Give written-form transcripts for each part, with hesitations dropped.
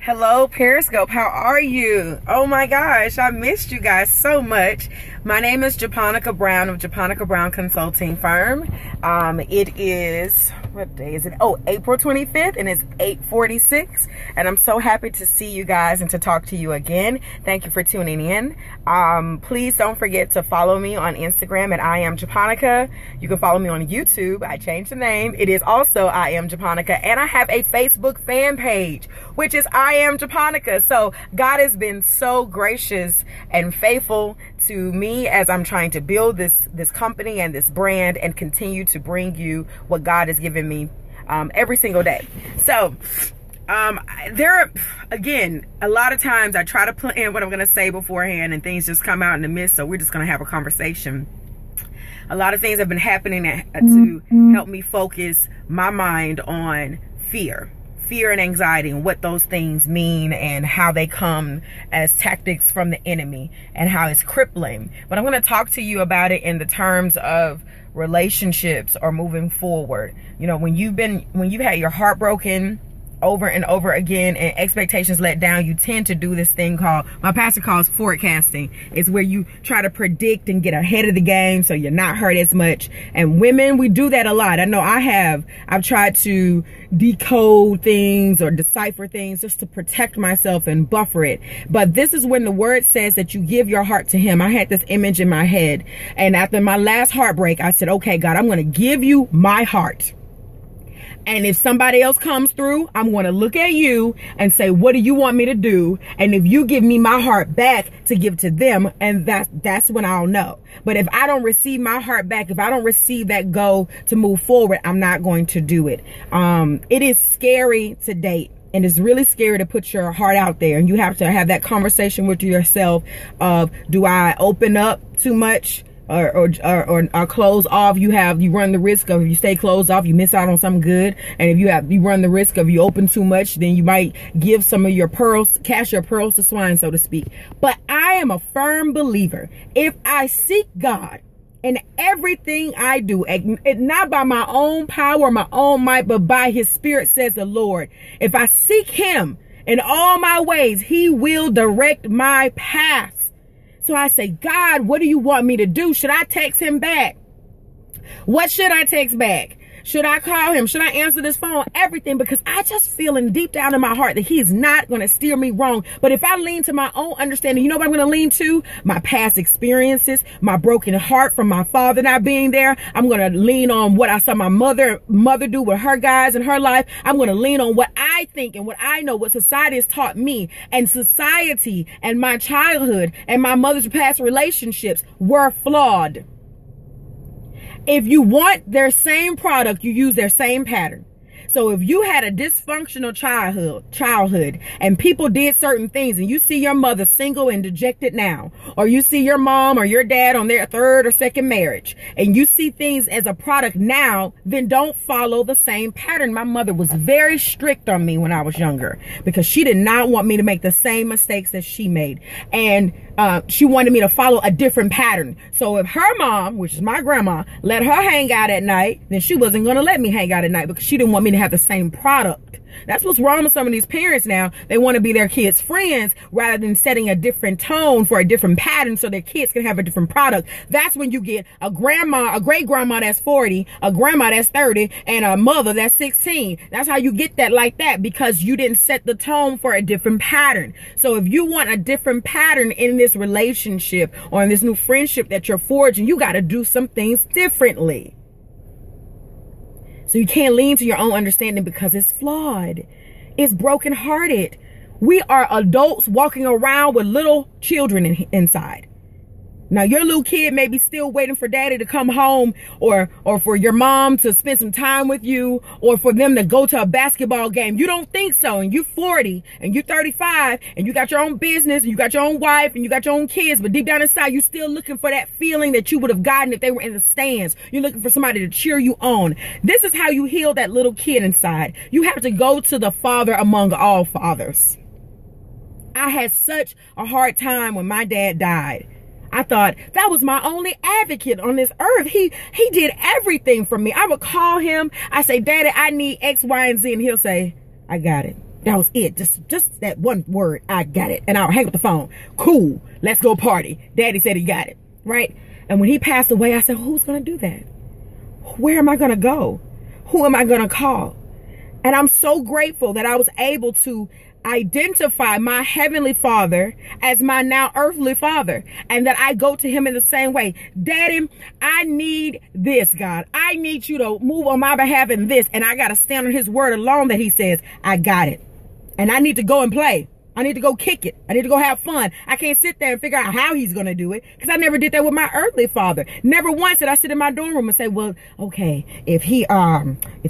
Hello, Periscope. How are you? Oh my gosh, I missed you guys so much. My name is Japonica Brown of Japonica Brown Consulting Firm. It is, what day is it? Oh, April 25th, and it's 8:46. And I'm so happy to see you guys and to talk to you again. Thank you for tuning in. Please don't forget to follow me on Instagram at I Am Japonica. You can follow me on YouTube. I changed the name. It is also I Am Japonica. And I have a Facebook fan page, which is I Am Japonica. So God has been so gracious and faithful to me as I'm trying to build this company and this brand and continue to bring you what God has given me every single day. So there are, again, a lot of times I try to plan what I'm going to say beforehand and things just come out in the midst. So we're just going to have a conversation. A lot of things have been happening to help me focus my mind on fear and anxiety and what those things mean and how they come as tactics from the enemy and how it's crippling. But I'm going to talk to you about it in the terms of relationships or moving forward. You know, when you've had your heart broken over and over again and expectations let down, you tend to do this thing called, my pastor calls forecasting. It's where you try to predict and get ahead of the game so you're not hurt as much. And women, we do that a lot. I know I've tried to decode things or decipher things just to protect myself and buffer it. But this is when the word says that you give your heart to him. I had this image in my head, and after my last heartbreak, I said, okay, God, I'm going to give you my heart. And if somebody else comes through, I'm going to look at you and say, what do you want me to do? And if you give me my heart back to give to them, and that's when I'll know. But if I don't receive my heart back, if I don't receive that go to move forward, I'm not going to do it. It is scary to date. And it's really scary to put your heart out there. And you have to have that conversation with yourself of, do I open up too much? Or close off? You run the risk of, if you stay closed off, you miss out on something good. And if you run the risk of, you open too much, then you might give some of your pearls, cast your pearls to swine, so to speak. But I am a firm believer. If I seek God in everything I do, not by my own power, my own might, but by his spirit, says the Lord. If I seek him in all my ways, he will direct my paths. So I say, God, what do you want me to do? Should I text him back? What should I text back? Should I call him? Should I answer this phone? Everything, because I just feel deep down in my heart that he's not going to steer me wrong. But if I lean to my own understanding, you know what I'm going to lean to? My past experiences, my broken heart from my father not being there. I'm going to lean on what I saw my mother do with her guys in her life. I'm going to lean on what I think and what I know, what society has taught me. And society and my childhood and my mother's past relationships were flawed. If you want their same product, you use their same pattern. So if you had a dysfunctional childhood and people did certain things, and you see your mother single and dejected now, or you see your mom or your dad on their third or second marriage, and you see things as a product now, then don't follow the same pattern. My mother was very strict on me when I was younger because she did not want me to make the same mistakes that she made. And she wanted me to follow a different pattern. So if her mom, which is my grandma, let her hang out at night, then she wasn't going to let me hang out at night because she didn't want me to have the same product. That's what's wrong with some of these parents now. They want to be their kids' friends rather than setting a different tone for a different pattern so their kids can have a different product. That's when you get a grandma, a great grandma that's 40, a grandma that's 30, and a mother that's 16. That's how you get that like that, because you didn't set the tone for a different pattern. So if you want a different pattern in this relationship or in this new friendship that you're forging, you got to do some things differently. So you can't lean to your own understanding because it's flawed. It's brokenhearted. We are adults walking around with little children inside. Now, your little kid may be still waiting for daddy to come home, or for your mom to spend some time with you, or for them to go to a basketball game. You don't think so. And you're 40 and you're 35 and you got your own business and you got your own wife and you got your own kids. But deep down inside, you're still looking for that feeling that you would have gotten if they were in the stands. You're looking for somebody to cheer you on. This is how you heal that little kid inside. You have to go to the Father among all fathers. I had such a hard time when my dad died. I thought that was my only advocate on this earth. He did everything for me. I would call him. I say, Daddy, I need X, Y, and Z. And he'll say, I got it. That was it. Just that one word. I got it. And I'll hang up the phone. Cool. Let's go party. Daddy said he got it. Right? And when he passed away, I said, who's going to do that? Where am I going to go? Who am I going to call? And I'm so grateful that I was able to identify my heavenly father as my now earthly father, and that I go to him in the same way. Daddy, I need this, God. I need you to move on my behalf in this, and I got to stand on his word alone that he says, I got it. And I need to go and play. I need to go kick it. I need to go have fun. I can't sit there and figure out how he's going to do it, because I never did that with my earthly father. Never once did I sit in my dorm room and say, well, okay, if he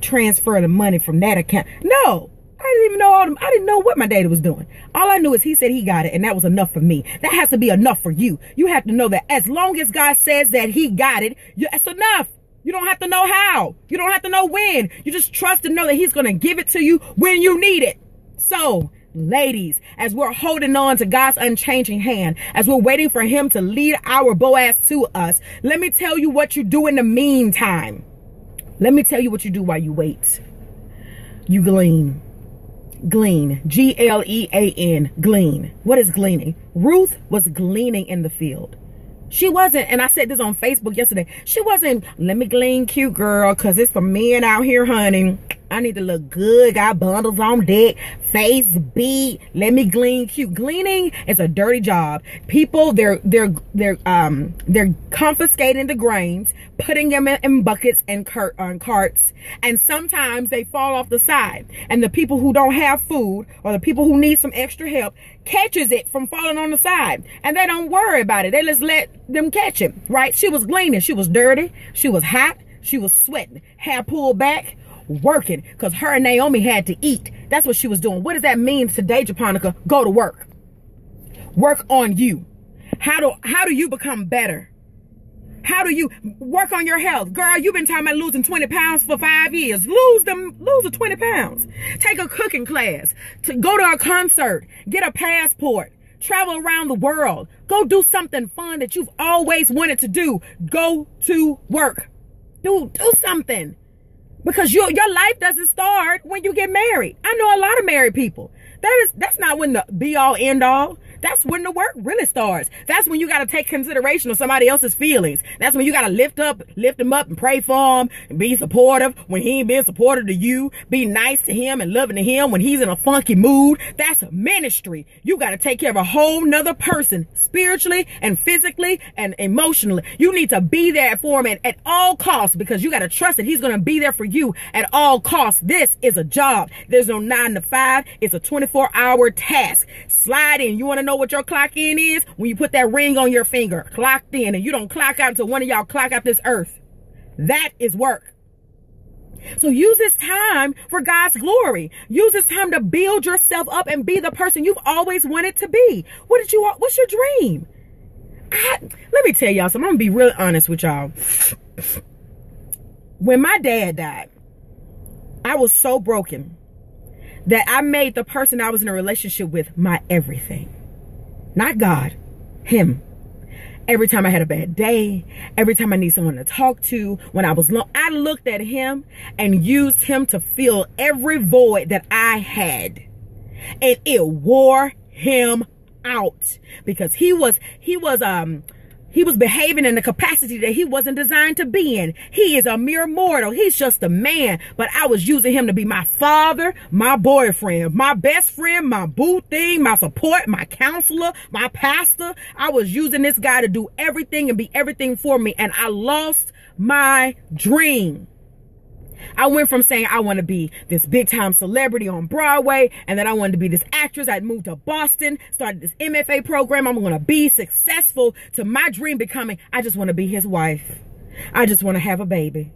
transferred the money from that account. No, I didn't even know I didn't know what my daddy was doing. All I knew is he said he got it, and that was enough for me. That has to be enough for you. You have to know that as long as God says that he got it, it's enough. You don't have to know how. You don't have to know when. You just trust and know that he's going to give it to you when you need it. So, ladies, as we're holding on to God's unchanging hand, as we're waiting for him to lead our Boaz to us, let me tell you what you do in the meantime. Let me tell you what you do while you wait. You glean. Glean. Glean. Glean. What is gleaning? Ruth was gleaning in the field. She wasn't, and I said this on Facebook yesterday, she wasn't, let me glean cute, girl, because it's some men out here hunting. I need to look good, got bundles on deck, face beat, let me glean cute. Gleaning is a dirty job. People, they're confiscating the grains, putting them in buckets and carts, and sometimes they fall off the side. And the people who don't have food, or the people who need some extra help, catches it from falling on the side, and they don't worry about it. They just let them catch it, right? She was gleaning. She was dirty. She was hot. She was sweating. Hair pulled back, working, because her and Naomi had to eat. That's what she was doing. What does that mean today, Japonica? Go to work. Work on you. How do you become better? How do you work on your health? Girl, you've been talking about losing 20 pounds for 5 years. Lose the 20 pounds. Take a cooking class. To go to a concert. Get a passport. Travel around the world. Go do something fun that you've always wanted to do. Go to work. Do something. Because your life doesn't start when you get married. I know a lot of married people. That's not when the be all end all. That's when the work really starts. That's when you got to take consideration of somebody else's feelings. That's when you got to lift him up and pray for him and be supportive when he ain't being supportive to you. Be nice to him and loving to him when he's in a funky mood. That's a ministry. You got to take care of a whole nother person, spiritually and physically and emotionally. You need to be there for him at all costs, because you got to trust that he's going to be there for you at all costs. This is a job. There's no 9 to 5. It's a 24-hour task. Slide in. You want to know what your clock in is? When you put that ring on your finger, clocked in, and you don't clock out until one of y'all clock out this earth. That is work. So use this time for God's glory. Use this time to build yourself up and be the person you've always wanted to be. What's your dream? Let me tell y'all something. I'm gonna be really honest with y'all. When my dad died, I was so broken that I made the person I was in a relationship with my everything. Not God, him. Every time I had a bad day, every time I need someone to talk to, when I was low, I looked at him and used him to fill every void that I had. And it wore him out, because he was behaving in the capacity that he wasn't designed to be in. He is a mere mortal. He's just a man. But I was using him to be my father, my boyfriend, my best friend, my boo thing, my support, my counselor, my pastor. I was using this guy to do everything and be everything for me. And I lost my dream. I went from saying I want to be this big time celebrity on Broadway, and then I wanted to be this actress. I moved to Boston, started this MFA program. I'm going to be successful, to my dream becoming, I just want to be his wife. I just want to have a baby.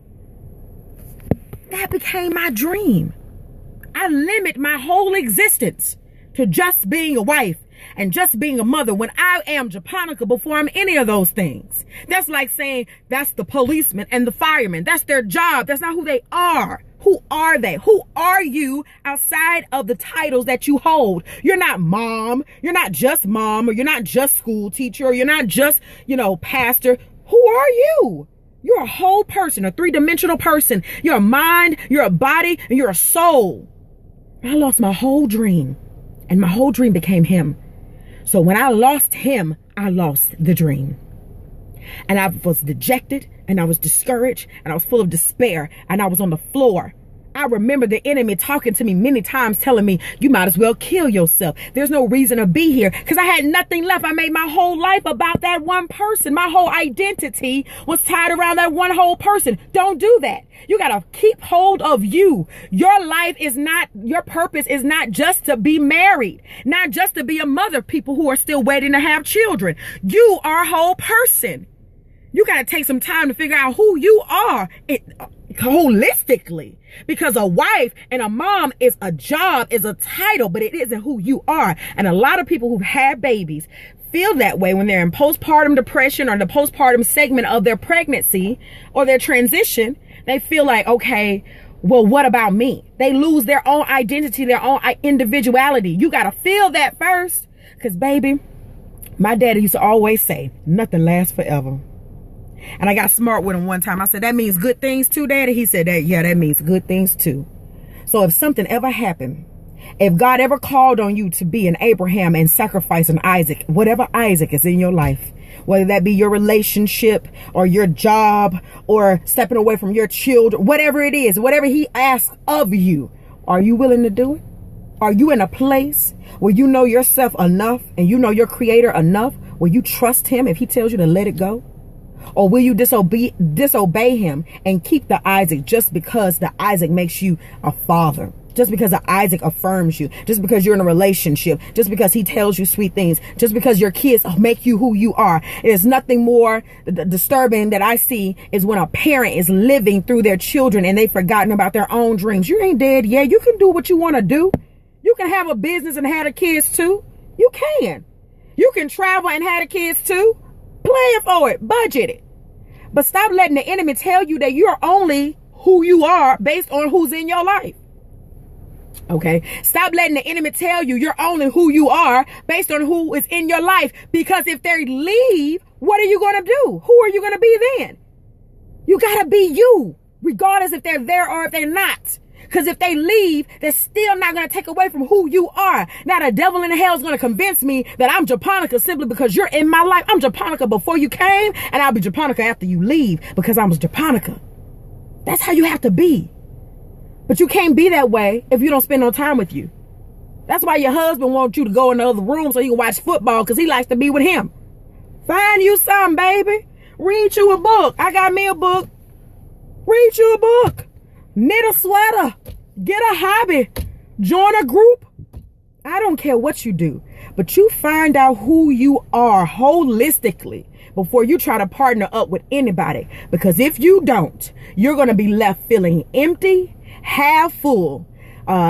That became my dream. I limit my whole existence to just being a wife and just being a mother, when I am Japonica before I'm any of those things. That's like saying that's the policeman and the fireman. That's their job. That's not who they are. Who are they? Who are you outside of the titles that you hold? You're not mom. You're not just mom, or you're not just school teacher, or you're not just, pastor. Who are you? You're a whole person, a 3-dimensional person. You're a mind, you're a body, and you're a soul. I lost my whole dream, and my whole dream became him. So when I lost him, I lost the dream. And I was dejected, and I was discouraged, and I was full of despair, and I was on the floor. I remember the enemy talking to me many times, telling me, you might as well kill yourself. There's no reason to be here, because I had nothing left. I made my whole life about that one person. My whole identity was tied around that one whole person. Don't do that. You got to keep hold of you. Your life is not, your purpose is not just to be married, not just to be a mother of people who are still waiting to have children. You are a whole person. You got to take some time to figure out who you are holistically, because a wife and a mom is a job, is a title, but it isn't who you are. And a lot of people who've had babies feel that way when they're in postpartum depression or the postpartum segment of their pregnancy or their transition. They feel like, okay, well, what about me? They lose their own identity, their own individuality. You got to feel that first, because baby, my daddy used to always say, nothing lasts forever. And I got smart with him one time. I said, that means good things too, Daddy? He said, yeah, that means good things too. So if something ever happened, if God ever called on you to be an Abraham and sacrifice an Isaac, whatever Isaac is in your life, whether that be your relationship or your job or stepping away from your children, whatever it is, whatever he asks of you, are you willing to do it? Are you in a place where you know yourself enough and you know your creator enough where you trust him if he tells you to let it go? Or will you disobey him and keep the Isaac just because the Isaac makes you a father? Just because the Isaac affirms you, just because you're in a relationship, just because he tells you sweet things, just because your kids make you who you are. It is nothing more disturbing that I see is when a parent is living through their children and they've forgotten about their own dreams. You ain't dead yet. You can do what you want to do. You can have a business and have the kids too. You can. You can travel and have the kids too. Plan for it, budget it. But stop letting the enemy tell you that you're only who you are based on who's in your life. Okay, stop letting the enemy tell you you're only who you are based on who is in your life. Because if they leave, what are you going to do? Who are you going to be then? You got to be you, regardless if they're there or if they're not. Because if they leave, they're still not going to take away from who you are. Now, the devil in hell is going to convince me that I'm Japonica simply because you're in my life. I'm Japonica before you came, and I'll be Japonica after you leave because I'm Japonica. That's how you have to be. But you can't be that way if you don't spend no time with you. That's why your husband wants you to go in the other room so you can watch football, because he likes to be with him. Find you something, baby. Read you a book. I got me a book. Read you a book. Knit a sweater, get a hobby, join a group. I don't care what you do, but you find out who you are holistically before you try to partner up with anybody. Because if you don't, you're going to be left feeling empty, half full,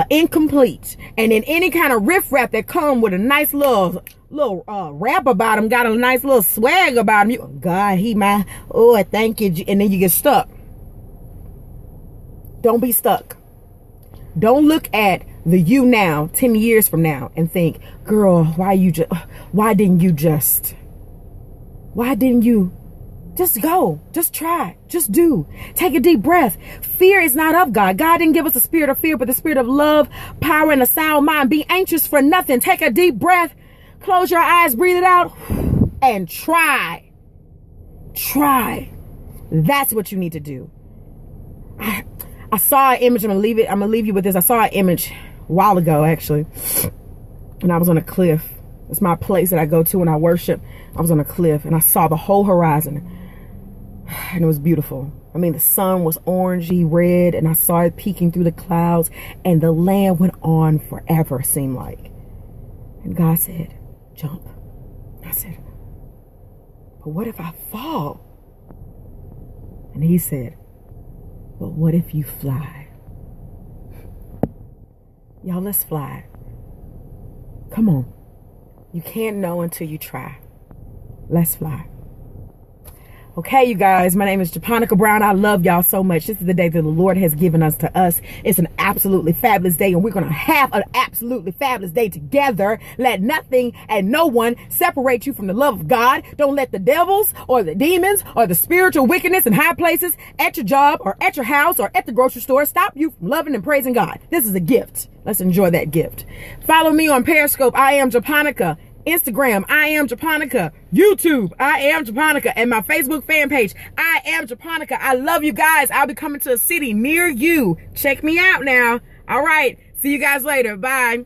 incomplete. And then any kind of riffraff that come with a nice little rap about him, got a nice little swag about him. You, God, he my, oh, thank you. And then you get stuck. Don't be stuck. Don't look at the you now 10 years from now and think, girl, why didn't you just go? Just try. Just do. Take a deep breath. Fear is not of God. God didn't give us a spirit of fear, but the spirit of love, power, and a sound mind. Be anxious for nothing. Take a deep breath. Close your eyes, breathe it out, and try. Try. That's what you need to do. I saw an image. I'm gonna leave you with this. I saw an image a while ago, actually, and I was on a cliff. It's my place that I go to when I worship. I was on a cliff and I saw the whole horizon, and it was beautiful. I mean, the sun was orangey red, and I saw it peeking through the clouds, and the land went on forever, it seemed like. And God said, jump. I said, but what if I fall? And he said, but what if you fly? Y'all, let's fly. Come on. You can't know until you try. Let's fly. Okay, you guys, my name is Japonica Brown. I love y'all so much. This is the day that the Lord has given us to us. It's an absolutely fabulous day, and we're going to have an absolutely fabulous day together. Let nothing and no one separate you from the love of God. Don't let the devils or the demons or the spiritual wickedness in high places at your job or at your house or at the grocery store stop you from loving and praising God. This is a gift. Let's enjoy that gift. Follow me on Periscope. I am Japonica. Instagram, I am Japonica. YouTube, I am Japonica. And my Facebook fan page, I am Japonica. I love you guys. I'll be coming to a city near you. Check me out now. All right. See you guys later. Bye.